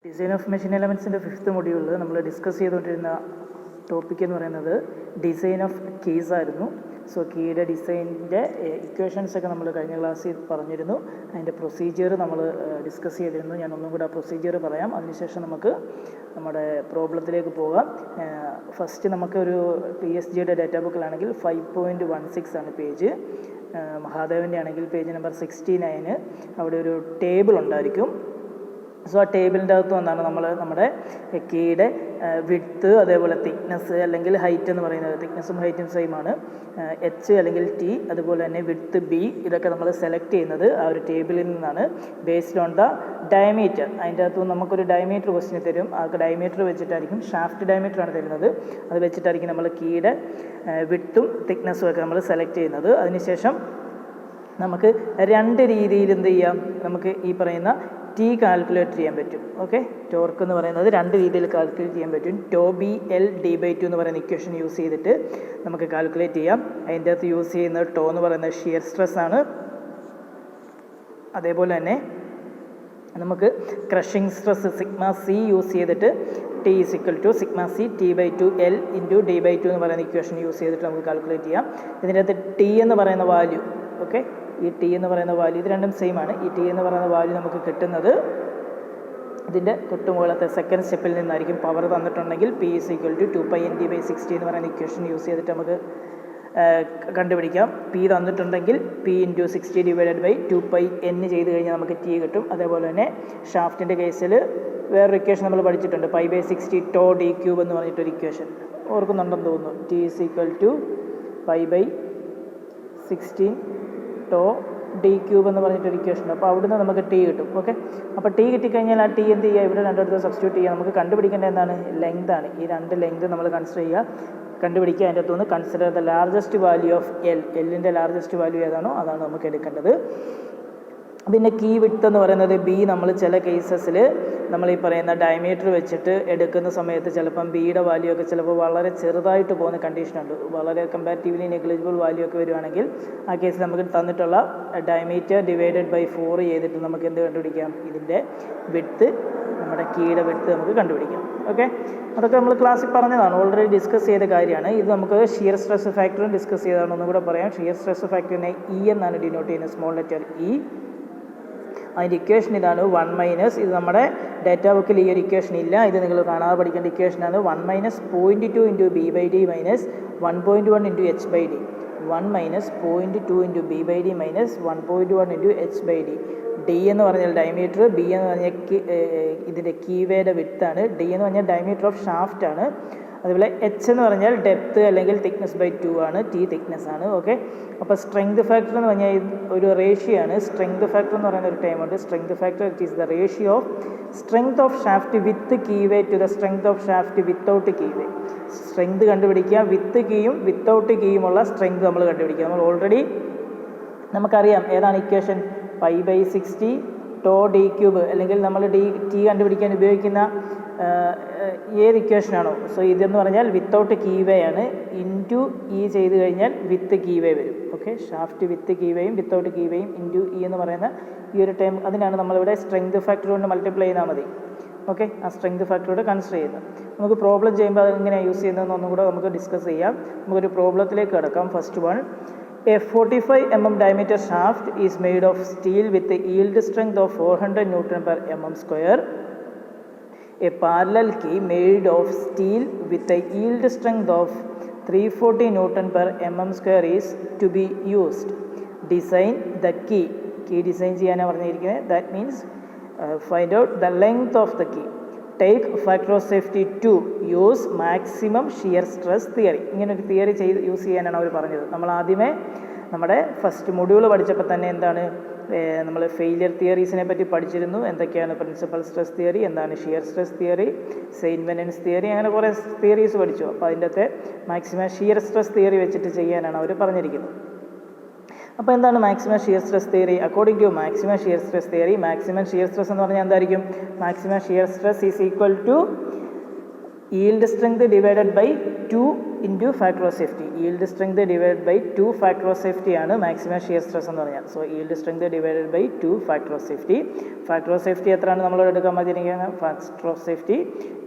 Design of machine എലമെൻറ്റ്സിൻ്റെ 5th മൊഡ്യൂളിൽ നമ്മൾ discuss ചെയ്തുകൊണ്ടിരുന്ന ടോപ്പിക് എന്ന് പറയുന്നത് ഡിസൈൻ ഓഫ് കീസ് ആയിരുന്നു. സോ കീയുടെ ഡിസൈനിൻ്റെ ഇക്വേഷൻസ് ഒക്കെ നമ്മൾ കഴിഞ്ഞ ക്ലാസ്സിൽ പറഞ്ഞിരുന്നു. അതിൻ്റെ പ്രൊസീജിയർ നമ്മൾ ഡിസ്കസ് ചെയ്തിരുന്നു. ഞാൻ ഒന്നും കൂടെ ആ പ്രൊസീജിയർ പറയാം, അതിനുശേഷം നമുക്ക് നമ്മുടെ പ്രോബ്ലത്തിലേക്ക് പോകാം. ഫസ്റ്റ് നമുക്കൊരു PSG ഡേറ്റാ ബുക്കിലാണെങ്കിൽ 5.16 ആണ് പേജ്. മഹാദേവൻ്റെ ആണെങ്കിൽ പേജ് നമ്പർ 69. അവിടെ ഒരു ടേബിൾ ഉണ്ടായിരിക്കും. സോ ആ ടേബിളിൻ്റെ അകത്ത് വന്നാണ് നമ്മൾ നമ്മുടെ കീയുടെ വിഡ്ത്ത്, അതേപോലെ തിക്നെസ് അല്ലെങ്കിൽ ഹൈറ്റ് എന്ന് പറയുന്നത്. തിക്നെസ്സും ഹൈറ്റും സെയിം ആണ്. H അല്ലെങ്കിൽ T, അതുപോലെ തന്നെ വിഡ്ത്ത് B, ഇതൊക്കെ നമ്മൾ സെലക്ട് ചെയ്യുന്നത് ആ ഒരു ടേബിളിൽ നിന്നാണ്. Based on the diameter. അതിൻ്റെ അകത്ത് നമുക്കൊരു ഡയമീറ്റർ ക്വസ്റ്റ്യൻ തരും. ആ ഡയമീറ്റർ വെച്ചിട്ടായിരിക്കും, ഷാഫ്റ്റ് ഡയമീറ്ററാണ് തരുന്നത്. അത് വെച്ചിട്ടായിരിക്കും നമ്മൾ കീയുടെ വിഡ്ത്തും തിക്നെസ്സും ഒക്കെ നമ്മൾ സെലക്ട് ചെയ്യുന്നത്. അതിനുശേഷം നമുക്ക് രണ്ട് രീതിയിൽ എന്ത് ചെയ്യാം, നമുക്ക് ഈ പറയുന്ന T കാൽക്കുലേറ്റ് ചെയ്യാൻ പറ്റും. ഓക്കെ, ടോർക്ക് എന്ന് പറയുന്നത് രണ്ട് രീതിയിൽ കാൽക്കുലേറ്റ് ചെയ്യാൻ പറ്റും. ടോ ബി എൽ D/2 എന്ന് പറയുന്ന ഇക്വേഷൻ യൂസ് ചെയ്തിട്ട് നമുക്ക് കാൽക്കുലേറ്റ് ചെയ്യാം. അതിൻ്റെ അകത്ത് യൂസ് ചെയ്യുന്നത് ടോ എന്ന് പറയുന്നത് ഷിയർ സ്ട്രെസ് ആണ്. അതേപോലെ തന്നെ നമുക്ക് crushing stress sigma C use ചെയ്തിട്ട് T = sigma C T/2 L × D/2 എന്ന് പറയുന്ന ഇക്വേഷൻ യൂസ് ചെയ്തിട്ട് നമുക്ക് കാൽക്കുലേറ്റ് ചെയ്യാം. ഇതിൻ്റെ അകത്ത് T എന്ന് പറയുന്ന വാല്യൂ, ഓക്കെ, ഈ T എന്ന് പറയുന്ന വാല്യൂ, ഇത് രണ്ടും സെയിം ആണ്. ഈ T എന്ന് പറയുന്ന വാല്യൂ നമുക്ക് കിട്ടുന്നത് ഇതിൻ്റെ തൊട്ടുമുകളത്തെ സെക്കൻഡ് സ്റ്റെപ്പിൽ നിന്നായിരിക്കും. പവർ തന്നിട്ടുണ്ടെങ്കിൽ P = 2π/ND/60 എന്ന് പറയുന്ന ഇക്വേഷൻ യൂസ് ചെയ്തിട്ട് നമുക്ക് കണ്ടുപിടിക്കാം. P തന്നിട്ടുണ്ടെങ്കിൽ P × 60 / 2πN ചെയ്ത് കഴിഞ്ഞാൽ നമുക്ക് T കിട്ടും. അതേപോലെ തന്നെ ഷാഫ്റ്റിൻ്റെ കേസിൽ വേറൊരു ഇക്വേഷൻ നമ്മൾ പഠിച്ചിട്ടുണ്ട്, π/60 ടോ D³ എന്ന് പറഞ്ഞിട്ടൊരു ഇക്വേഷൻ ഓർക്കുന്നുണ്ടെന്ന് തോന്നുന്നു. T = π/16 ടോ D³ എന്ന് പറഞ്ഞിട്ടൊരു ഇക്വേഷൻ. അപ്പോൾ അവിടുന്ന് നമുക്ക് T കിട്ടും. ഓക്കെ, അപ്പോൾ T കിട്ടിക്കഴിഞ്ഞാൽ ആ T എന്ത് ചെയ്യുക, ഇവിടെ രണ്ടിടത്ത് സബ്സ്റ്റിറ്റ്യൂട്ട് ചെയ്യുക. നമുക്ക് കണ്ടുപിടിക്കേണ്ടത് എന്താണ്, ലെങ്ത് ആണ്. ഈ രണ്ട് ലെങ്ത് നമ്മൾ കൺസിഡർ ചെയ്യുക, കണ്ടുപിടിക്കുക. അതിൻ്റെ അകത്തുനിന്ന് consider the largest value of L. എല്ലിൻ്റെ ലാർജസ്റ്റ് വാല്യൂ ഏതാണോ അതാണ് നമുക്ക് എടുക്കേണ്ടത്. പിന്നെ കീ വിഡ്ത്ത് എന്ന് പറയുന്നത് B. നമ്മൾ ചില കേസസിൽ നമ്മൾ ഈ പറയുന്ന ഡയമീറ്റർ വെച്ചിട്ട് എടുക്കുന്ന സമയത്ത് ചിലപ്പം ബിയുടെ വാല്യൂ ഒക്കെ ചിലപ്പോൾ വളരെ ചെറുതായിട്ട് പോകുന്ന കണ്ടീഷനുണ്ട്. വളരെ കമ്പാരിറ്റീവ്ലി നെഗ്ലിജിബിൾ വാല്യൂ ഒക്കെ വരുവാണെങ്കിൽ ആ കേസിൽ നമുക്ക് തന്നിട്ടുള്ള ഡയമീറ്റർ /4 ചെയ്തിട്ട് നമുക്ക് എന്ത് കണ്ടുപിടിക്കാം, ഇതിൻ്റെ വിഡ്ത്ത്, നമ്മുടെ കീയുടെ വിഡ്ത്ത് നമുക്ക് കണ്ടുപിടിക്കാം. ഓക്കെ, അതൊക്കെ നമ്മൾ ക്ലാസ്സിൽ പറഞ്ഞതാണ്, ഓൾറെഡി ഡിസ്കസ് ചെയ്ത കാര്യമാണ്. ഇത് നമുക്ക് ഷിയർ സ്ട്രെസ് ഫാക്ടറും ഡിസ്കസ് ചെയ്തതാണ്. ഒന്നും കൂടെ പറയാം. ഷിയർ സ്ട്രെസ് ഫാക്ടറിനെ E എന്നാണ് ഡിനോട്ട് ചെയ്യുന്നത്, സ്മോൾ ലെറ്റർ E. അതിൻ്റെ ഇക്വേഷൻ ഇതാണ് 1 - ഇത് നമ്മുടെ ഡേറ്റാ ബുക്കിൽ ഈ ഒരു ഇക്വേഷൻ ഇല്ല, ഇത് നിങ്ങൾ കാണാതെ പഠിക്കേണ്ട ഇക്വേഷനാണ്. 1 - 0.2 × B/D - 1.1 × H/D. 1 - 0.2 × B/D - 1.1 × H/D. D എന്ന് പറഞ്ഞാൽ ഡയമീറ്റർ, B എന്ന് പറഞ്ഞാൽ ഇതിൻ്റെ കീവേയുടെ വിഡ്ത്താണ്, D എന്ന് പറഞ്ഞാൽ ഡയമീറ്റർ ഓഫ് ഷാഫ്റ്റ് ആണ്. അതുപോലെ H എന്ന് പറഞ്ഞാൽ ഡെപ്ത്ത് അല്ലെങ്കിൽ thickness/2 ആണ്, T thickness ആണ്. ഓക്കെ, അപ്പോൾ സ്ട്രെങ്ത് ഫാക്ടർ എന്ന് പറഞ്ഞാൽ ഒരു റേഷ്യോ ആണ്. സ്ട്രെങ്ത് ഫാക്ടർ എന്ന് പറയുന്ന ഒരു ടൈം ഉണ്ട്. Strength factor it is the ratio of strength of shaft with keyway to the strength of shaft without keyway. സ്ട്രെങ്ത് കണ്ടുപിടിക്കുക, വിത്ത് കീയും വിത്തൗട്ട് കീയുമുള്ള സ്ട്രെങ്ത് നമ്മൾ കണ്ടുപിടിക്കുക. നമ്മൾ ഓൾറെഡി നമുക്കറിയാം ഏതാണ് ഇക്വേഷൻ, π/60 ടോ D³ അല്ലെങ്കിൽ നമ്മൾ T കണ്ടുപിടിക്കാൻ ഉപയോഗിക്കുന്ന ഏത് ഇക്വേഷനാണോ. സോ ഇതെന്ന് പറഞ്ഞാൽ വിത്തൗട്ട് കീവേ ആണ്. ഇൻറ്റു E ചെയ്ത് കഴിഞ്ഞാൽ വിത്ത് കീവേ വരും. ഓക്കെ, ഷാഫ്റ്റ് വിത്ത് കീവേയും വിത്തൗട്ട് കീവേയും ഇൻറ്റു E എന്ന് പറയുന്ന ഈ ഒരു ടൈം, അതിനാണ് നമ്മളിവിടെ സ്ട്രെങ്ത് ഫാക്ടർ കൊണ്ട് മൾട്ടിപ്ലൈ ചെയ്താൽ മതി. ഓക്കെ, ആ സ്ട്രെങ്ത് ഫാക്ടറോട് കൺസിഡർ ചെയ്യുന്നത്. നമുക്ക് പ്രോബ്ലം ചെയ്യുമ്പോൾ അതെങ്ങനെയാണ് യൂസ് ചെയ്യുന്നതെന്ന് ഒന്നും കൂടെ നമുക്ക് ഡിസ്കസ് ചെയ്യാം. നമുക്കൊരു പ്രോബ്ലത്തിലേക്ക് കിടക്കാം. First one, a 45 mm diameter shaft is made of steel with a yield strength of 400 Newton/mm². A parallel key made of steel with a yield strength of 340 Newton/mm² is to be used. Design the key. Key design ചെയ്യാനാണ് പറഞ്ഞിരിക്കുന്നത്. That means find out the length of the key. Take factor of safety 2. Use maximum shear stress theory. ഇങ്ങനെ ഒരു theory use ചെയ്യാനാണ് അവർ പറഞ്ഞത്. നമ്മൾ ആദ്യമേ നമ്മുടെ first module പഠിച്ചപ്പോൾ തന്നെ എന്താണ്, നമ്മൾ ഫെയിലിയർ തിയറീസിനെ പറ്റി പഠിച്ചിരുന്നു. എന്തൊക്കെയാണ് പ്രിൻസിപ്പൽ സ്ട്രെസ് തിയറി, എന്താണ് ഷിയർ സ്ട്രെസ് തിയറി, സെയിൻ വെനൻസ് തിയറി, അങ്ങനെ കുറേ തിയറീസ് പഠിച്ചു. അപ്പോൾ അതിൻ്റെ അകത്തെ മാക്സിമം ഷിയർ സ്ട്രെസ് തിയറി വെച്ചിട്ട് ചെയ്യാനാണ് അവർ പറഞ്ഞിരിക്കുന്നത്. അപ്പോൾ എന്താണ് maximum shear stress theory? According to maximum shear stress theory, maximum shear stress എന്ന് പറഞ്ഞാൽ എന്തായിരിക്കും, maximum shear stress is equal to yield strength / 2 into factor of safety. Yield strength divide by 2 factor of safety ആണ് maximum shear stress എന്ന് പറഞ്ഞാൽ. So yield strength divided by 2 factor of safety. Factor of safety എത്രയാണ് നമ്മൾ എടുക്കാൻ മതിയിരിക്കുന്നത്? Factor of safety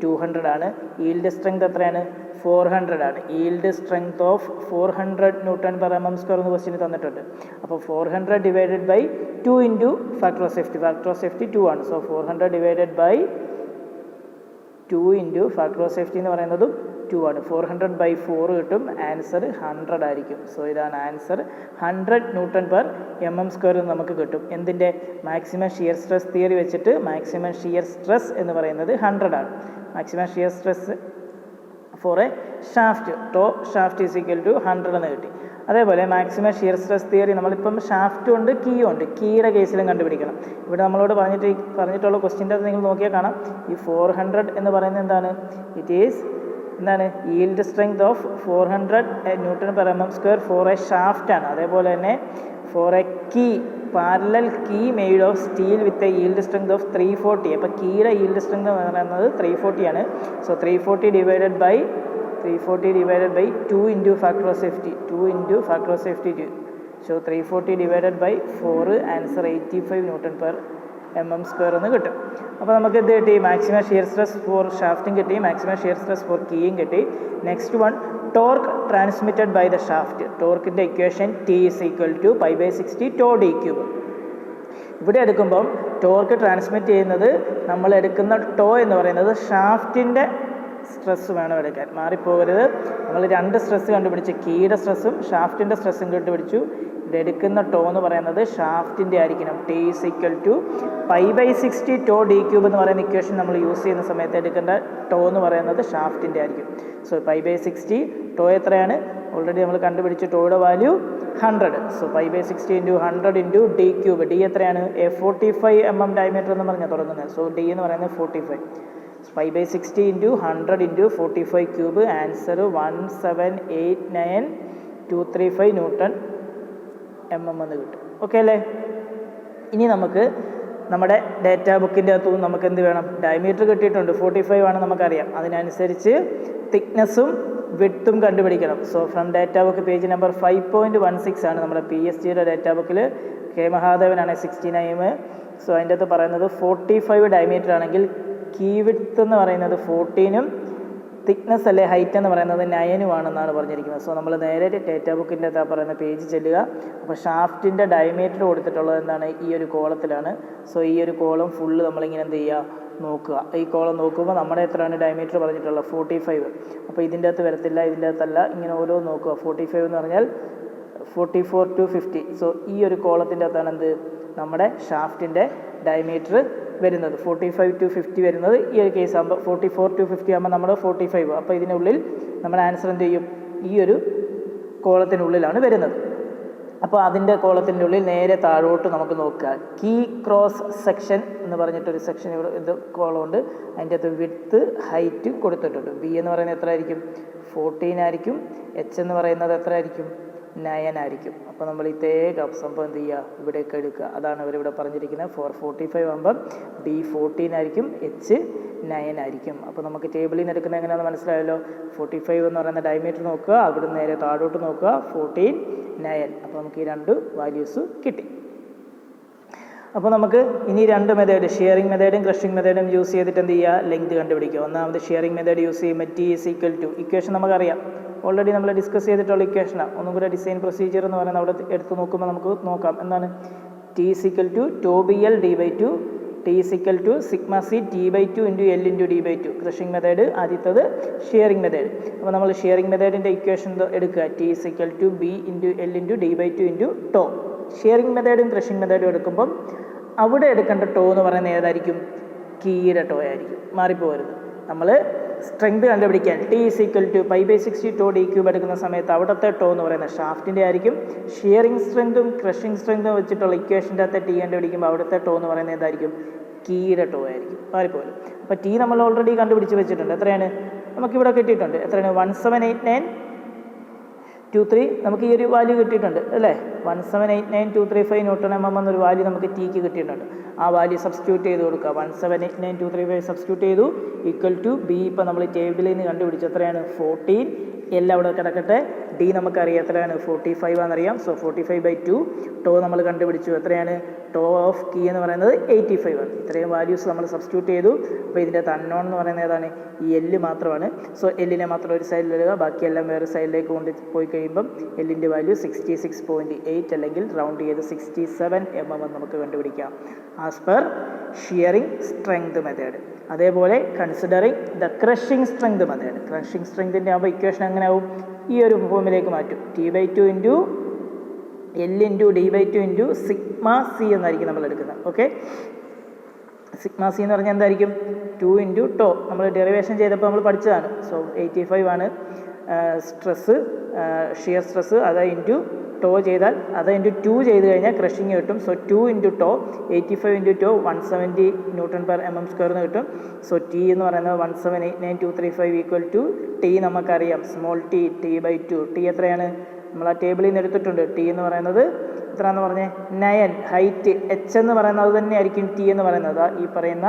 200 ആണ്. Yield strength എത്രയാണ്? 400 ആണ്. Yield strength of 400 newton per M M square എന്ന് ക്വസ്റ്റിന് തന്നിട്ടുണ്ട്. അപ്പോൾ 400 divided by 2 into factor of safety. Factor of safety 2 ആണ്. So 400 divided by 2 into factor of safety എന്ന് പറയുന്നതും 2 ആണ്. 400 ബൈ 4 കിട്ടും. ആൻസർ 100 ആയിരിക്കും. സോ ഇതാണ് answer. 100 newton per M M square നമുക്ക് കിട്ടും. എന്തിൻ്റെ? മാക്സിമം ഷിയർ സ്ട്രെസ് തിയറി വെച്ചിട്ട് മാക്സിമം ഷിയർ സ്ട്രെസ് എന്ന് പറയുന്നത് 100 ആണ്. Maximum shear stress for a shaft, tau shaft is equal to 100 എന്ന് കിട്ടി. അതേപോലെ മാക്സിമം ഷിയർ സ്ട്രെസ് തിയറി നമ്മളിപ്പം ഷാഫ്റ്റും ഉണ്ട്, കീയും ഉണ്ട്. കീയുടെ കേസിലും കണ്ടുപിടിക്കണം. ഇവിടെ നമ്മളോട് പറഞ്ഞിട്ടുള്ള ക്വസ്റ്റ്യൻ്റെ അത് നിങ്ങൾ നോക്കിയാൽ കാണാം. ഈ 400 എന്ന് പറയുന്നത് എന്താണ്? ഇറ്റ് ഈസ് എന്താണ്? Yield strength of 400 newton per M M square for a shaft ആണ്. അതേപോലെ തന്നെ for a key, parallel key made of steel with a yield strength of 340. അപ്പോൾ കീയുടെ ഈൽഡ് സ്ട്രെങ്ത് എന്ന് പറയുന്നത് 340 ആണ്. So 340 divided by 2 into factor of safety. 2 into factor of safety 2. So 340 divided by 4, answer 85 newton per M M square എന്ന് കിട്ടും. അപ്പോൾ നമുക്ക് ഇത് കിട്ടി. മാക്സിമം ഷിയർ സ്ട്രെസ് ഫോർ ഷാഫ്റ്റും കിട്ടി, മാക്സിമം ഷിയർ സ്ട്രെസ് ഫോർ കീയും കിട്ടി. Next one, torque transmitted by the shaft. ടോർക്കിൻ്റെ equation T is equal to π/60 tau D cube. ഇവിടെ എടുക്കുമ്പം ടോർക്ക് ട്രാൻസ്മിറ്റ് ചെയ്യുന്നത് നമ്മൾ എടുക്കുന്ന ടോ എന്ന് പറയുന്നത് ഷാഫ്റ്റിൻ്റെ സ്ട്രെസ് വേണം എടുക്കാൻ. മാറിപ്പോകരുത്. നമ്മൾ 2 സ്ട്രെസ് കണ്ടുപിടിച്ച്, കീയുടെ സ്ട്രെസ്സും ഷാഫ്റ്റിൻ്റെ സ്ട്രെസ്സും കണ്ടുപിടിച്ചു. ഇവിടെ എടുക്കുന്ന ടോ എന്ന് പറയുന്നത് ഷാഫ്റ്റിൻ്റെ ആയിരിക്കണം. T is equal to π/60 tau D cube എന്ന് പറയുന്ന ഇക്വേഷൻ നമ്മൾ യൂസ് ചെയ്യുന്ന സമയത്ത് എടുക്കേണ്ട ടോ എന്ന് പറയുന്നത് ഷാഫ്റ്റിൻ്റെ ആയിരിക്കും. സോ π/60 ടോ എത്രയാണ്? ഓൾറെഡി നമ്മൾ കണ്ടുപിടിച്ച് ടോയുടെ value 100. So π/60 into 100 into D cube. D എത്രയാണ്? 45 mm ഡയമീറ്റർ എന്ന് പറഞ്ഞാൽ തുടങ്ങുന്നത്. സോ ഡി എന്ന് പറയുന്നത് 45. π/60 into 100 into 45 cube. Answer 1789235 newton M M എന്ന് കിട്ടും. ഓക്കെ അല്ലേ? ഇനി നമുക്ക് നമ്മുടെ ഡേറ്റാ ബുക്കിൻ്റെ അകത്തും നമുക്ക് എന്ത് വേണം? ഡയമീറ്റർ കിട്ടിയിട്ടുണ്ട്, 45 ആണ് നമുക്കറിയാം. അതിനനുസരിച്ച് തിക്നെസ്സും വിഡ്ത്തും കണ്ടുപിടിക്കണം. So from data book page number 5.16 ആണ് നമ്മുടെ PSG യുടെ ഡേറ്റാ ബുക്കിൽ. കെ മഹാദേവനാണ് 69. സോ അതിൻ്റെ അകത്ത് പറയുന്നത് 45 ഡയമീറ്റർ ആണെങ്കിൽ കീ വിഡ്ത്ത് എന്ന് പറയുന്നത് 14ഉം തിക്നെസ് അല്ലെ ഹൈറ്റ് എന്ന് പറയുന്നത് 9ഉം ആണെന്നാണ് പറഞ്ഞിരിക്കുന്നത്. സോ നമ്മൾ നേരെ ഡേറ്റാ ബുക്കിൻ്റെ അകത്ത് പറയുന്ന പേജ് ചെല്ലുക. അപ്പോൾ ഷാഫ്റ്റിൻ്റെ ഡയമീറ്റർ കൊടുത്തിട്ടുള്ളത് എന്താണ്? ഈ ഒരു കോളത്തിലാണ്. സോ ഈ ഒരു കോളം ഫുള്ള് നമ്മളിങ്ങനെ എന്ത് ചെയ്യുക? നോക്കുക. ഈ കോളം നോക്കുമ്പോൾ നമ്മുടെ എത്രയാണ് ഡയമീറ്റർ പറഞ്ഞിട്ടുള്ളത്? 45. അപ്പോൾ ഇതിൻ്റെ അകത്ത് വരത്തില്ല, ഇതിൻ്റെ അകത്തല്ല, ഇങ്ങനെ ഓരോ നോക്കുക. 45 എന്ന് പറഞ്ഞാൽ 44 to 50. സോ ഈ ഒരു കോളത്തിൻ്റെ അകത്താണ് എന്ത്? നമ്മുടെ ഷാഫ്റ്റിൻ്റെ ഡയമീറ്റർ വരുന്നത്. 45 to 50 വരുന്നത് ഈ ഒരു കേസ് ആകുമ്പോൾ 44 to 50 ആകുമ്പോൾ നമ്മൾ 45. അപ്പോൾ ഇതിനുള്ളിൽ നമ്മുടെ ആൻസർ എന്ത് ചെയ്യും? ഈ ഒരു കോളത്തിനുള്ളിലാണ് വരുന്നത്. അപ്പോൾ അതിൻ്റെ കോളത്തിൻ്റെ ഉള്ളിൽ നേരെ താഴോട്ട് നമുക്ക് നോക്കുക. കീ ക്രോസ് സെക്ഷൻ എന്ന് പറഞ്ഞിട്ടൊരു സെക്ഷൻ ഇവിടെ ഇത് കോളമുണ്ട്. അതിൻ്റെ അകത്ത് വിഡ്ത്ത് ഹൈറ്റ് കൊടുത്തിട്ടുണ്ട്. ബി എന്ന് പറയുന്നത് എത്ര ആയിരിക്കും? 14 ആയിരിക്കും. എച്ച് എന്ന് പറയുന്നത് എത്ര ആയിരിക്കും? 9 ആയിരിക്കും. അപ്പോൾ നമ്മൾ ഇതേ സംഭവം എന്ത് ചെയ്യുക? ഇവിടേക്ക് എടുക്കുക. അതാണ് അവരിവിടെ പറഞ്ഞിരിക്കുന്നത്. 445 ആകുമ്പം ബി 14 ആയിരിക്കും, എച്ച് 9 ആയിരിക്കും. അപ്പോൾ നമുക്ക് ടേബിളിൽ നിന്ന് എടുക്കുന്നത് എങ്ങനെയാണെന്ന് മനസ്സിലായല്ലോ. 45 എന്ന് പറയുന്ന ഡയമീറ്റർ നോക്കുക, അവിടെ നേരെ താഴോട്ട് നോക്കുക, 14, 9. അപ്പോൾ നമുക്ക് ഈ 2 വാല്യൂസ് കിട്ടി. അപ്പോൾ നമുക്ക് ഇനി 2 മെത്തേഡ്, ഷിയറിംഗ് മെത്തേഡും ക്രഷിംഗ് മെത്തേഡും യൂസ് ചെയ്തിട്ട് എന്ത് ചെയ്യുക? ലെങ്ത് കണ്ടുപിടിക്കുക. ഒന്നാമത് ഷിയറിംഗ് മെത്തേഡ് യൂസ് ചെയ്യുമ്പോൾ T is equal to, equation നമുക്കറിയാം, ഓൾറെഡി നമ്മൾ ഡിസ്കസ് ചെയ്തിട്ടുള്ള ഇക്വേഷനാണ്. ഒന്നും കൂടെ ഡിസൈൻ പ്രൊസീജിയർ എന്ന് പറയുന്നത് അവിടെ എടുത്ത് നോക്കുമ്പോൾ നമുക്ക് നോക്കാം. എന്താണ്? T is equal to tau BL d/2, T is equal to sigma c t/2 into L into d/2. Crushing method ആദ്യത്തത്, ഷിയറിംഗ് മെത്തേഡ്. അപ്പോൾ നമ്മൾ ഷിയറിംഗ് മെത്തേഡിൻ്റെ ഇക്വേഷൻ എടുക്കുക. T is equal to B into L into d/2 into tau. Shearing മെത്തേഡും crushing മെത്തേഡും എടുക്കുമ്പം അവിടെ എടുക്കേണ്ട ടോ എന്ന് പറയുന്നത് ഏതായിരിക്കും? കീയുടെ ടോ ആയിരിക്കും. മാറിപ്പോകരുത്. നമ്മൾ സ്ട്രെങ്ത് കണ്ടുപിടിക്കാൻ T is equal to π/60 tau D cube എടുക്കുന്ന സമയത്ത് അവിടുത്തെ ടോ എന്ന് പറയുന്നത് ഷാഫ്റ്റിൻ്റെ ആയിരിക്കും. ഷിയറിംഗ് സ്ട്രെങ്തും ക്രഷിംഗ് സ്ട്രെങ്തും വെച്ചിട്ടുള്ള ഇക്വേഷൻ്റെ അകത്ത് T കണ്ടുപിടിക്കുമ്പോൾ അവിടുത്തെ ടോ എന്ന് പറയുന്നത് ഏതായിരിക്കും? കീയുടെ ടോ ആയിരിക്കും. മാറിപ്പോലും. അപ്പോൾ T നമ്മൾ ഓൾറെഡി കണ്ടുപിടിച്ച് വെച്ചിട്ടുണ്ട്. എത്രയാണ് നമുക്കിവിടെ കിട്ടിയിട്ടുണ്ട്? എത്രയാണ്? 178,923. നമുക്ക് ഈ ഒരു വാല്യൂ കിട്ടിയിട്ടുണ്ട് അല്ലേ? 178,935 ന്യൂട്ടൺ എം എം എന്നൊരു വാല്യൂ നമുക്ക് Tക്ക് കിട്ടിയിട്ടുണ്ട്. ആ വാല്യൂ സബ്സ്റ്റിറ്റ്യൂട്ട് ചെയ്ത് കൊടുക്കുക. 178,935 സബ്സ്റ്റിറ്റ്യൂട്ട് ചെയ്തു, ഈക്വൽ ടു ബി. ഇപ്പോൾ നമ്മൾ ടേബിളിൽ നിന്ന് കണ്ടുപിടിച്ചു എത്രയാണ്? 14, എല്ലാം അവിടെ കിടക്കട്ടെ. ഡി നമുക്കറിയാം എത്രയാണ് 45 ആണെന്നറിയാം. സോ 45/2. ടോ നമ്മൾ കണ്ടുപിടിച്ചു എത്രയാണ്, ടോ ഓഫ് കീ എന്ന് പറയുന്നത് 85 ആണ്. ഇത്രയും വാല്യൂസ് നമ്മൾ സബ്സ്റ്റിറ്റ്യൂട്ട് ചെയ്തു. അപ്പോൾ ഇതിൻ്റെ അൺനോൺ എന്ന് പറയുന്നത് ഏതാണ്, ഈ എല്ല് മാത്രമാണ്. സോ എല്ലിനെ മാത്രം ഒരു സൈഡിൽ ഇടുക, ബാക്കിയെല്ലാം വേറെ സൈഡിലേക്ക് കൊണ്ട് പോയി കഴിയുമ്പം എല്ലിൻ്റെ വാല്യൂ 66.8 അല്ലെങ്കിൽ റൗണ്ട് ചെയ്ത് 67 mm എന്ന് നമുക്ക് കണ്ടുപിടിക്കാം as per shearing strength method. അതേപോലെ considering the crushing strength method. Crushing സ്ട്രെങ്തിൻ്റെ ആകുമ്പോൾ ഇക്വേഷൻ എങ്ങനെ ആവും, ഈ ഒരു ഫോമിലേക്ക് മാറ്റും. T/2 into L into D/2 into sigma C എന്നായിരിക്കും നമ്മൾ എടുക്കുന്നത്. ഓക്കെ, സിഗ്മ സി എന്ന് പറഞ്ഞാൽ എന്തായിരിക്കും, 2 ഇൻറ്റു ടോ. നമ്മൾ ഡെറിവേഷൻ ചെയ്തപ്പോൾ നമ്മൾ പഠിച്ചതാണ്. സോ 85 ആണ് സ്ട്രെസ്സ്, ഷിയർ സ്ട്രെസ്സ്. അത് ഇൻറ്റു ടോ ചെയ്താൽ അത് ഇൻറ്റു 2 ചെയ്ത് കഴിഞ്ഞാൽ ക്രഷിങ് കിട്ടും. So 2 into to, 85 into to 170 Nm/mm² എന്ന് കിട്ടും. സോ ടി എന്ന് പറയുന്നത് 1789235 ഈക്വൽ ടു ടി നമുക്കറിയാം, സ്മോൾ ടി, T/2. ടി എത്രയാണ്, നമ്മൾ ആ ടേബിളിൽ നിന്ന് എടുത്തിട്ടുണ്ട്. ടി എന്ന് പറയുന്നത് എത്രയാണെന്ന് പറഞ്ഞേ, 9. ഹൈറ്റ് എച്ച് എന്ന് പറയുന്നത് തന്നെയായിരിക്കും ടി എന്ന് പറയുന്നത്. ഈ പറയുന്ന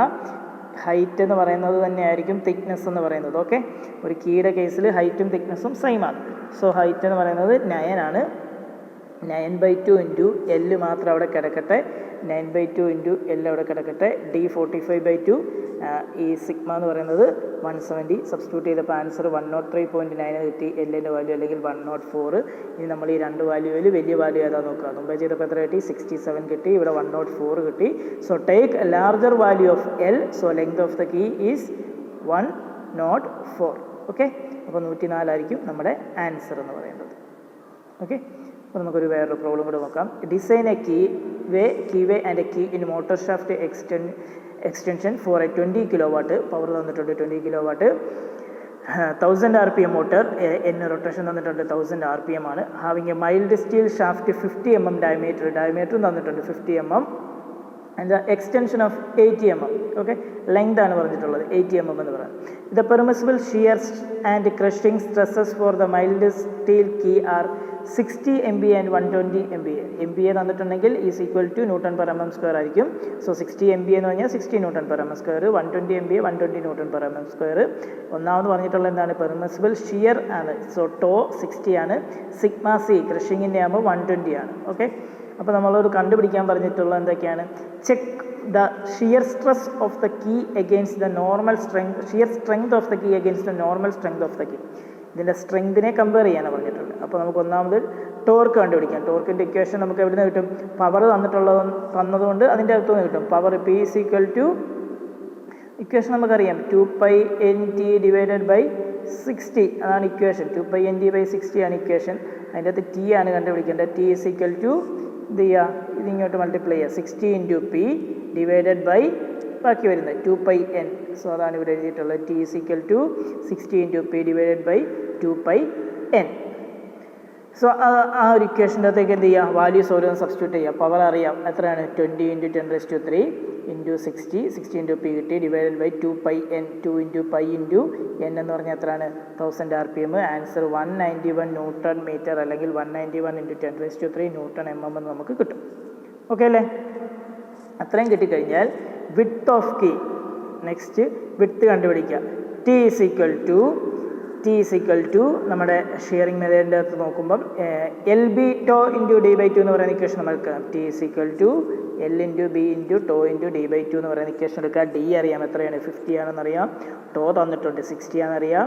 ഹൈറ്റ് എന്ന് പറയുന്നത് തന്നെയായിരിക്കും തിക്നെസ് എന്ന് പറയുന്നത്. ഓക്കെ, ഒരു കീയുടെ കേസിൽ ഹൈറ്റും തിക്നെസ്സും സെയിം ആണ്. സോ ഹൈറ്റ് എന്ന് പറയുന്നത് 9 ആണ്. 9/2 ഇൻറ്റു എൽ മാത്രം അവിടെ കിടക്കട്ടെ, 9/2 ഇൻറ്റു എൽ അവിടെ കിടക്കട്ടെ. D 45/2. ഈ സിഗ്മ എന്ന് പറയുന്നത് 170. സബ്സ്റ്റിറ്റ്യൂട്ട് ചെയ്തപ്പോൾ ആൻസർ 103.9 കിട്ടി. എല്ലിൻ്റെ വാല്യൂ അല്ലെങ്കിൽ 104. ഇനി നമ്മൾ ഈ രണ്ട് വാല്യൂവിൽ വലിയ വാല്യൂ ഏതാ നോക്കുക. മുമ്പേ ചെയ്തപ്പോൾ എത്ര കിട്ടി, 67 കിട്ടി. ഇവിടെ 104 കിട്ടി. So take a larger value of L. So length of the key is 104. Okay, അപ്പോൾ 104 ആയിരിക്കും നമ്മുടെ ആൻസർ എന്ന് പറയുന്നത്. ഓക്കെ, അപ്പോൾ നമുക്കൊരു വേറൊരു പ്രോബ്ലം കൂടെ നോക്കാം. Design a key way and a key in motor shaft extension for a 20 kW. Power തന്നിട്ടുണ്ട് 20 kW. 1000 RPM motor, N rotation തന്നിട്ടുണ്ട് 1000 RPM ആണ്. Having a mild steel shaft 50 mm diameter തന്നിട്ടുണ്ട് 50 mm and the extension of 80 mm. Okay, length ആണ് പറഞ്ഞിട്ടുള്ളത് 80 mm എന്ന് പറയുന്നത്. The permissible shear and crushing stresses for the mild steel key are 60 MPa and 120 MPa. MPa തന്നിട്ടുണ്ടെങ്കിൽ is equal to Nm/mm² ആയിരിക്കും. So 60 MPa എന്ന് പറഞ്ഞാൽ 60 Nm/mm², 120 MPa 120 Nm/mm². ഒന്നാമത് പറഞ്ഞിട്ടുള്ളത് എന്താണ്, പെർമിസിബിൾ ഷിയർ ആണ്. സോ ടോ 60 ആണ്. സിഗ്മ സി ക്രഷിങ്ങിൻ്റെ ആകുമ്പോൾ 120 ആണ്. ഓക്കെ, അപ്പോൾ നമ്മളോട് കണ്ടുപിടിക്കാൻ പറഞ്ഞിട്ടുള്ളത് എന്തൊക്കെയാണ്, check the shear stress of the key against the normal strength, shear strength of the key against the normal strength of the key. ഇതിൻ്റെ സ്ട്രെങ്തിനെ കമ്പയർ ചെയ്യാനാണ് പറഞ്ഞിട്ടുള്ളത്. അപ്പോൾ നമുക്ക് ഒന്നാമത് ടോർക്ക് കണ്ടുപിടിക്കാം. ടോർക്കിൻ്റെ ഇക്വേഷൻ നമുക്ക് എവിടെ നിന്ന് കിട്ടും, പവർ തന്നതുകൊണ്ട് അതിൻ്റെ അകത്തുനിന്ന് കിട്ടും. Power P is equal to, equation നമുക്കറിയാം 2πnt ഡിവൈഡഡ് ബൈ 60. അതാണ് ഇക്വേഷൻ. 2πnt/60 ആണ് ഇക്വേഷൻ. അതിൻ്റെ അകത്ത് ടി ആണ് കണ്ടുപിടിക്കേണ്ടത്. T is equal to എന്ത് ചെയ്യുക, ഇതിങ്ങോട്ട് മൾട്ടിപ്ലൈ ചെയ്യുക, 60 × P ഡിവൈഡഡ് ബൈ ബാക്കി വരുന്നത് 2πn. സോ അതാണ് ഇവിടെ എഴുതിയിട്ടുള്ളത്. T is equal to 60 × P divided by 2πn. So ആ ഒരു ഇക്വേഷൻ്റെ അകത്തേക്ക് എന്ത് ചെയ്യുക, വാല്യൂസ് ഓരോന്ന് സബ്സ്റ്റിറ്റ്യൂട്ട് ചെയ്യുക. പവർ അറിയാം എത്രയാണ്, 20 × 10⁻³ ഇൻറ്റു 60 × P കിട്ടി divided by 2πn. 2 × π into n എന്ന് പറഞ്ഞാൽ എത്രയാണ്, 1000 RPM. ആൻസർ 191 Nm അല്ലെങ്കിൽ 191 × 10⁻³ Nm എന്ന് നമുക്ക് കിട്ടും. ഓക്കെ അല്ലേ, അത്രയും കിട്ടിക്കഴിഞ്ഞാൽ width of key, next width കണ്ടുപിടിക്കുക. T is equal to നമ്മുടെ ഷിയറിംഗ് മെത്തേഡിൻ്റെ അകത്ത് നോക്കുമ്പം LB ടോ ഇൻറ്റു D/2 എന്ന് പറയുന്ന ഇക്വേഷൻ നമ്മൾ എടുക്കാം. T is equal to L × B × to into D/2 എന്ന് പറയുന്ന ഇക്വേഷൻ എടുക്കുക. D അറിയാം എത്രയാണ്, 50 ആണെന്നറിയാം. ടോ തന്നിട്ടുണ്ട് 60 ആണെന്നറിയാം.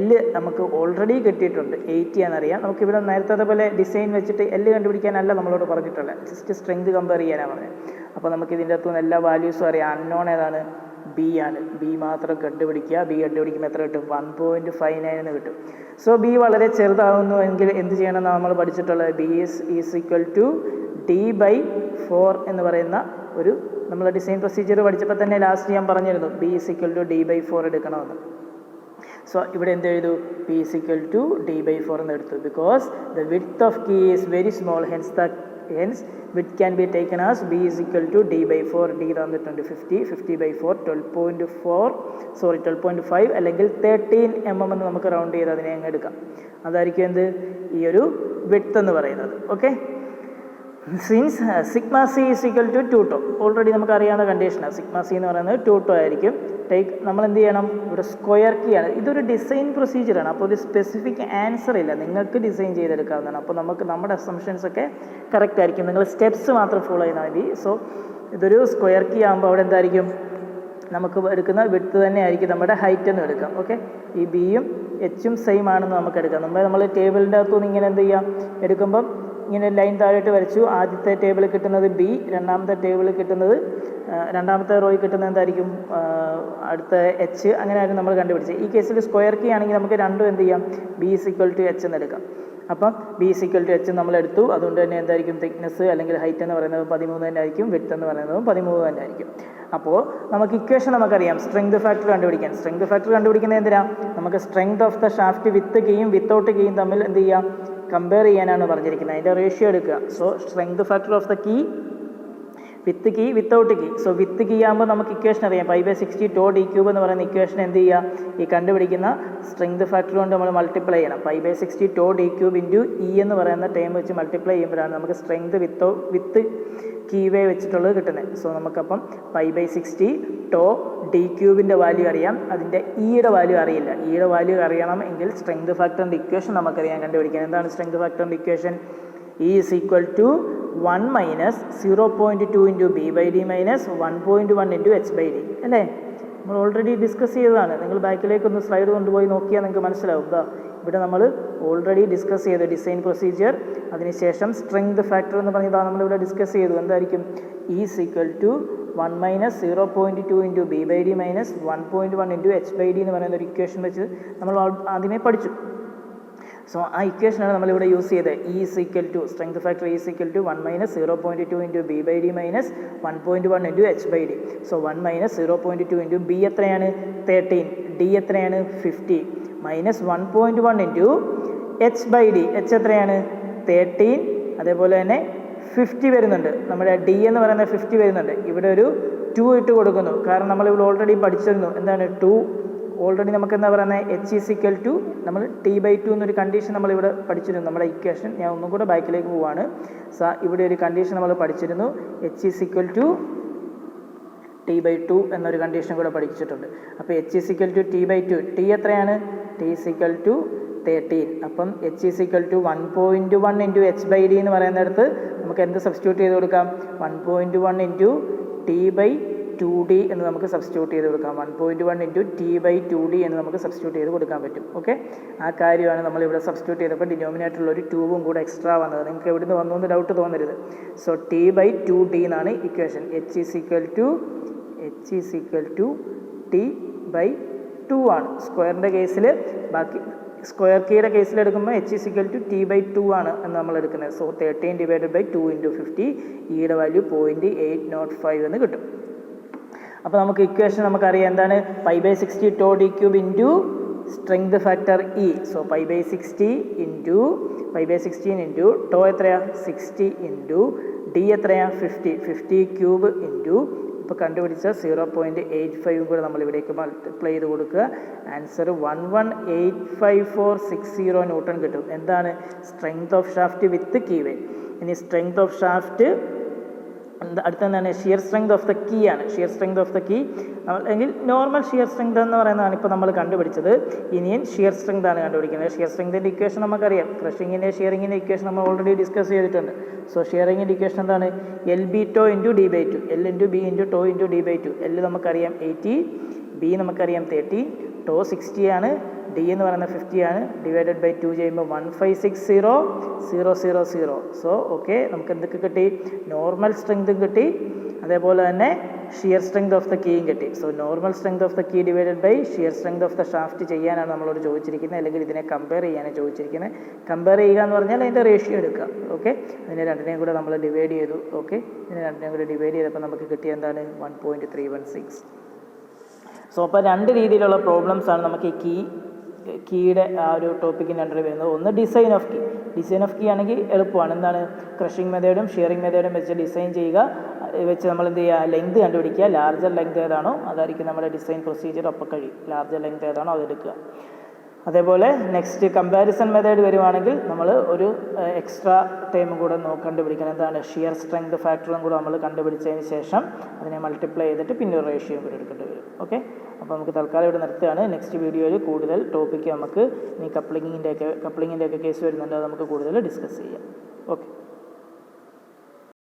L നമുക്ക് ഓൾറെഡി കിട്ടിയിട്ടുണ്ട് 80 ആണെന്നറിയാം. നമുക്കിവിടെ നേരത്തെ അതേപോലെ ഡിസൈൻ വെച്ചിട്ട് L കണ്ടുപിടിക്കാനല്ല നമ്മളോട് പറഞ്ഞിട്ടുള്ളത്, ജസ്റ്റ് സ്ട്രെങ്ത് കമ്പയർ ചെയ്യാനാണ് പറഞ്ഞത്. അപ്പോൾ നമുക്ക് ഇതിൻ്റെ അകത്തുനിന്ന് എല്ലാ വാല്യൂസും അറിയാം. അൺനോൺ ഏതാണ്, ബി ആണ്. ബി മാത്രം കണ്ടുപിടിക്കുക. ബി കണ്ടുപിടിക്കുമ്പോൾ എത്ര കിട്ടും, 1.59 എന്ന് കിട്ടും. സോ ബി വളരെ ചെറുതാകുന്നു എങ്കിൽ എന്ത് ചെയ്യണമെന്നാണ് നമ്മൾ പഠിച്ചിട്ടുള്ളത്, B is equal to D/4 എന്ന് പറയുന്ന ഒരു നമ്മൾ ഡിസൈൻ പ്രൊസീജിയർ പഠിച്ചപ്പോൾ തന്നെ ലാസ്റ്റ് ഞാൻ പറഞ്ഞിരുന്നു B is equal to D/4 എടുക്കണമെന്ന്. സോ ഇവിടെ എന്ത് എഴുതു, P is equal to D/4 എന്ന് എടുത്തു. Because the width of key is very small, hence width can be taken as B is equal to D/4. D തന്നിട്ടുണ്ട് 50, 50/4 12.5 അല്ലെങ്കിൽ 13 mm എന്ന് നമുക്ക് round ചെയ്ത് അതിനെ അങ്ങ് എടുക്കാം. അതായിരിക്കും എന്ത്, ഈ ഒരു വിഡ്ത്ത് എന്ന് പറയുന്നത്. Okay, since sigma C is equal to 2 already നമുക്ക് അറിയാവുന്ന കണ്ടീഷനാണ്. സിഗ്മ സി എന്ന് പറയുന്നത് 2 ആയിരിക്കും. ടേക്ക് നമ്മൾ എന്ത് ചെയ്യണം, ഇവിടെ സ്ക്വയർ കീ ആണ്. ഇതൊരു ഡിസൈൻ പ്രൊസീജിയറാണ്. അപ്പോൾ ഒരു സ്പെസിഫിക് ആൻസർ ഇല്ല, നിങ്ങൾക്ക് ഡിസൈൻ ചെയ്തെടുക്കാവുന്നതാണ്. അപ്പോൾ നമുക്ക് നമ്മുടെ അസംഷൻസ് ഒക്കെ കറക്റ്റ് ആയിരിക്കും. നിങ്ങൾ സ്റ്റെപ്സ് മാത്രം ഫോളോ ചെയ്താൽ മതി. സോ ഇതൊരു സ്ക്വയർ കീ ആകുമ്പോൾ അവിടെ എന്തായിരിക്കും, നമുക്ക് എടുക്കുന്ന വിഡ്ത്ത് തന്നെ ആയിരിക്കും നമ്മുടെ ഹൈറ്റ് എന്ന് എടുക്കാം. ഓക്കെ, ഈ ബിയും എച്ചും സെയിം ആണെന്ന് നമുക്ക് എടുക്കാം. നമ്മൾ ടേബിളിൻ്റെ അകത്തുനിന്ന് ഇങ്ങനെ എന്ത് ചെയ്യാം, എടുക്കുമ്പം ഇങ്ങനെ ലൈൻ താഴോട്ട് വരച്ചു. ആദ്യത്തെ ടേബിൾ കിട്ടുന്നത് ബി, രണ്ടാമത്തെ ടേബിൾ കിട്ടുന്നത് രണ്ടാമത്തെ റോയിൽ കിട്ടുന്നത് എന്തായിരിക്കും, അടുത്ത എച്ച്. അങ്ങനെയായിരുന്നു നമ്മൾ കണ്ടുപിടിച്ചത്. ഈ കേസിൽ സ്ക്വയർ കീ ആണെങ്കിൽ നമുക്ക് രണ്ടും എന്ത് ചെയ്യാം, B is equal to H എന്ന് എടുക്കാം. അപ്പം B is equal to H നമ്മൾ എടുത്തു. അതുകൊണ്ട് തന്നെ എന്തായിരിക്കും, തിക്നെസ് അല്ലെങ്കിൽ ഹൈറ്റ് എന്ന് പറയുന്നത് 13 തന്നെ ആയിരിക്കും, വിഡ്ത്ത് എന്ന് പറയുന്നതും 13 തന്നെ ആയിരിക്കും. അപ്പോൾ നമുക്ക് ഇക്വേഷൻ നമുക്കറിയാം, സ്ട്രെങ്ത് ഫാക്ടർ കണ്ടുപിടിക്കാൻ. സ്ട്രെങ്ത് ഫാക്ടർ കണ്ടുപിടിക്കുന്നത് എന്തിനാ, നമുക്ക് സ്ട്രെങ്ത് ഓഫ് ദ ഷാഫ്റ്റ് വിത്ത് കീയും വിത്തൗട്ട് കീയും തമ്മിൽ എന്ത് ചെയ്യാം, കമ്പയർ ചെയ്യാനാണ് പറഞ്ഞിരിക്കുന്നത്. അതിൻ്റെ റേഷ്യോ എടുക്കുക. So strength factor of the key with key without key. So with key ആകുമ്പോൾ നമുക്ക് ഇക്വേഷൻ അറിയാം, 5/60 ടോ ഡി ക്യൂബ് എന്ന് പറയുന്ന ഇക്വേഷൻ എന്ത് ചെയ്യുക, ഈ കണ്ടുപിടിക്കുന്ന സ്ട്രെങ്ത് ഫാക്ടർ കൊണ്ട് നമ്മൾ മൾട്ടിപ്ലൈ ചെയ്യണം. 5/60 tau D cube into E എന്ന് പറയുന്ന ടൈം വെച്ച് മൾട്ടിപ്ലൈ ചെയ്യുമ്പോഴാണ് നമുക്ക് സ്ട്രെങ്ത് വിത്ത് കീ വേ വെച്ചിട്ടുള്ളത് കിട്ടുന്നത്. സോ നമുക്കപ്പം 5/60 ടോ ഡി ക്യൂബിൻ്റെ വാല്യൂ അറിയാം, അതിൻ്റെ ഇയുടെ വാല്യൂ അറിയില്ല. ഇയുടെ വാല്യൂ അറിയണം എങ്കിൽ സ്ട്രെങ്ത് ഫാക്ടറിൻ്റെ ഇക്വേഷൻ നമുക്കറിയാം കണ്ടുപിടിക്കാൻ. എന്താണ് സ്ട്രെങ്ത് ഫാക്ടറിൻ്റെ equation, E is equal to 1 minus 0.2 into B by D minus 1.1 into H by D. അല്ലേ, നമ്മൾ ഓൾറെഡി ഡിസ്കസ് ചെയ്തതാണ്. നിങ്ങൾ ബാക്കിലേക്കൊന്ന് സ്ലൈഡ് കൊണ്ടുപോയി നോക്കിയാൽ നിങ്ങൾക്ക് മനസ്സിലാവും. ഇവിടെ നമ്മൾ ഓൾറെഡി ഡിസ്കസ് ചെയ്തു ഡിസൈൻ പ്രൊസീജിയർ, അതിനുശേഷം സ്ട്രെങ്ത് ഫാക്ടർ എന്ന് പറഞ്ഞതാണ് നമ്മളിവിടെ ഡിസ്കസ് ചെയ്തു. എന്തായിരിക്കും, E is equal to 1 minus 0.2 into B by D minus 1.1 into H by D എന്ന് പറയുന്ന ഒരു ഇക്വേഷൻ വെച്ച് നമ്മൾ ആദ്യമേ പഠിച്ചു. സോ ആ ഇക്വേഷനാണ് നമ്മളിവിടെ യൂസ് ചെയ്തത്. E is equal to strength factor is equal to 1 minus 0.2 into B by D minus 1.1 into H by D. So 1 minus 0.2 into B എത്രയാണ്, 13, ഡി എത്രയാണ്, 50, minus 1.1 into H by D. H എത്രയാണ്, 13, അതേപോലെ തന്നെ 50 വരുന്നുണ്ട്. നമ്മുടെ D എന്ന് പറയുന്നത് 50 വരുന്നുണ്ട്. ഇവിടെ ഒരു 2 ഇട്ട് കൊടുക്കുന്നു, കാരണം നമ്മളിവിടെ ഓൾറെഡി പഠിച്ചിരുന്നു. എന്താണ് 2, ഓൾറെഡി നമുക്ക് എന്താ പറയുന്നത്, എച്ച് ഈസ് ഈക്വൽ ടു നമ്മൾ T/2 എന്നൊരു കണ്ടീഷൻ നമ്മളിവിടെ പഠിച്ചിരുന്നു. നമ്മുടെ ഇക്വേഷൻ ഞാൻ ഒന്നും കൂടെ ബാക്കിലേക്ക് പോവാണ്. ഇവിടെ ഒരു കണ്ടീഷൻ നമ്മൾ പഠിച്ചിരുന്നു, H is equal to T/2 എന്നൊരു കണ്ടീഷൻ കൂടെ പഠിച്ചിട്ടുണ്ട്. അപ്പോൾ H is equal to T/2, T എത്രയാണ്, ടി ഈസ് ഈക്വൽ ടു 13. അപ്പം H is equal to 1.1 into H by D എന്ന് പറയുന്നിടത്ത് നമുക്ക് എന്ത് സബ്സ്റ്റിറ്റ്യൂട്ട് ചെയ്ത് കൊടുക്കാം, 1.1 ഇൻറ്റു T/2d എന്ന് നമുക്ക് സബ്സ്റ്റിറ്റ്യൂട്ട് ചെയ്ത് കൊടുക്കാം. 1.1 ഇൻറ്റു T/2d എന്ന് നമുക്ക് സബ്സ്റ്റിറ്റ്യൂട്ട് ചെയ്ത് കൊടുക്കാൻ പറ്റും. ഓക്കെ, ആ കാര്യമാണ് നമ്മളിവിടെ സബ്സ്റ്റിറ്റ്യൂട്ട് ചെയ്തപ്പോൾ ഡിനോമിനേറ്ററിൽ ഒരു 2 കൂടെ എക്സ്ട്രാ വന്നത്. നിങ്ങൾക്ക് എവിടെ നിന്ന് വന്നു എന്ന് ഡൗട്ട് തോന്നരുത്. സോ T/2d എന്നാണ് equation. H is equal to T/2 ആണ്. സ്ക്വയറിൻ്റെ കേസിൽ, ബാക്കി സ്ക്വയർ കീയുടെ കേസിൽ എടുക്കുമ്പോൾ H is equal to T/2 ആണ് എന്ന് നമ്മൾ എടുക്കുന്നത്. സോ 13 ഡിവൈഡഡ് ബൈ 2 ഇൻറ്റു 50, ഇയുടെ വാല്യൂ 0.805 എന്ന് കിട്ടും. അപ്പോൾ നമുക്ക് ഇക്വേഷൻ നമുക്കറിയാം എന്താണ്, 5/60 tau D cube into strength factor E. So 5/60 into tau എത്രയാ, 60 ഇൻറ്റു ഡി എത്രയാ, 50 ക്യൂബ് ഇൻറ്റു ഇപ്പോൾ കണ്ടുപിടിച്ച 0.85 കൂടെ നമ്മൾ ഇവിടേക്ക് മൾട്ടിപ്ലൈ ചെയ്ത് കൊടുക്കുക. ആൻസർ 1185,460 ന്യൂട്ടൺ കിട്ടും. എന്താണ്, strength of shaft with keyway. ഇനി സ്ട്രെങ്ത് ഓഫ് ഷാഫ്റ്റ് അടുത്തെന്താണ്, shear strength of the key ആണ്. Shear strength of the key അല്ലെങ്കിൽ നോർമൽ ഷിയർ സ്ട്രെങ്ത് എന്ന് പറയുന്നതാണ് ഇപ്പോൾ നമ്മൾ കണ്ടുപിടിച്ചത്. ഇനിയും ഷിയർ സ്ട്രെങ്ത് ആണ് കണ്ടുപിടിക്കുന്നത്. ഷിയർ സ്ട്രെങ്തിൻ്റെ ഇക്വേഷൻ നമുക്കറിയാം, ക്രഷിങ്ങിൻ്റെ ഷിയറിങ്ങിൻ്റെ ഇക്വേഷൻ നമ്മൾ ഓൾറെഡി ഡിസ്കസ് ചെയ്തിട്ടുണ്ട്. സോ ഷിയറിങ്ങിൻ്റെ ഇക്വേഷൻ എന്താണ്, LB to into D/2, L into B into to into D/2. L നമുക്കറിയാം 80, B നമുക്കറിയാം 30, ടോ 60 ആണ്, ഡി എന്ന് പറയുന്നത് 50 ആണ്. ഡിവൈഡഡ് ബൈ 2 ചെയ്യുമ്പോൾ 1560000. സോ ഓക്കെ, നമുക്ക് എന്തൊക്കെ കിട്ടി, നോർമൽ സ്ട്രെങ്തും കിട്ടി, അതേപോലെ തന്നെ ഷിയർ സ്ട്രെങ്ത് ഓഫ് ദ കീയും കിട്ടി. So normal strength of the key divided by shear strength of the shaft ചെയ്യാനാണ് നമ്മളോട് ചോദിച്ചിരിക്കുന്നത്, അല്ലെങ്കിൽ ഇതിനെ കമ്പയർ ചെയ്യാനാണ് ചോദിച്ചിരിക്കുന്നത്. കമ്പയർ ചെയ്യുക എന്ന് പറഞ്ഞാൽ അതിൻ്റെ റേഷ്യോ എടുക്കുക. ഓക്കെ, അതിനെ രണ്ടിനെയും കൂടെ നമ്മൾ ഡിവൈഡ് ചെയ്തു. ഓക്കെ, ഇതിനെ രണ്ടിനെയും കൂടെ ഡിവൈഡ് ചെയ്തപ്പോൾ നമുക്ക് കിട്ടിയ എന്താണ്, 1.316. സോ അപ്പോൾ രണ്ട് രീതിയിലുള്ള പ്രോബ്ലംസ് ആണ് നമുക്ക് ഈ കീയുടെ ആ ഒരു ടോപ്പിക്കിൻ്റെ അണ്ടറിൽ വരുന്നത്. ഒന്ന് ഡിസൈൻ ഓഫ് കീ ആണെങ്കിൽ എളുപ്പമാണ്. എന്താണ്, ക്രഷിംഗ് മെത്തേഡും ഷിയറിംഗ് മെത്തേഡും വെച്ച് ഡിസൈൻ ചെയ്യുക, വെച്ച് നമ്മൾ എന്ത് ചെയ്യുക, ലെങ്ത് കണ്ടുപിടിക്കുക. ലാർജർ ലെങ്ത് ഏതാണോ അതായിരിക്കും നമ്മുടെ ഡിസൈൻ പ്രൊസീജിയർ. അപ്പോൾ കഴിയും, ലാർജർ ലെങ്ത് ഏതാണോ അതെടുക്കുക. അതേപോലെ നെക്സ്റ്റ് കമ്പാരിസൺ മെത്തേഡ് വരുവാണെങ്കിൽ നമ്മൾ ഒരു എക്സ്ട്രാ ടേം കൂടെ കണ്ടുപിടിക്കണം. എന്താണ്? ഷിയർ സ്ട്രെങ്ത് ഫാക്ടറും കൂടെ നമ്മൾ കണ്ടുപിടിച്ചതിന് ശേഷം അതിനെ മൾട്ടിപ്ലൈ ചെയ്തിട്ട് പിന്നെ ഒരു റേഷ്യോയും കൂടെ എടുക്കേണ്ടി വരും. ഓക്കെ, അപ്പോൾ നമുക്ക് തൽക്കാലം ഇവിടെ നിർത്തുകയാണ്. നെക്സ്റ്റ് വീഡിയോയിൽ കൂടുതൽ ടോപ്പിക്ക് നമുക്ക് ഈ കപ്ലിങ്ങിൻ്റെ ഒക്കെ കേസ് വരുന്നുണ്ട്, അത് നമുക്ക് കൂടുതൽ ഡിസ്കസ് ചെയ്യാം. ഓക്കെ.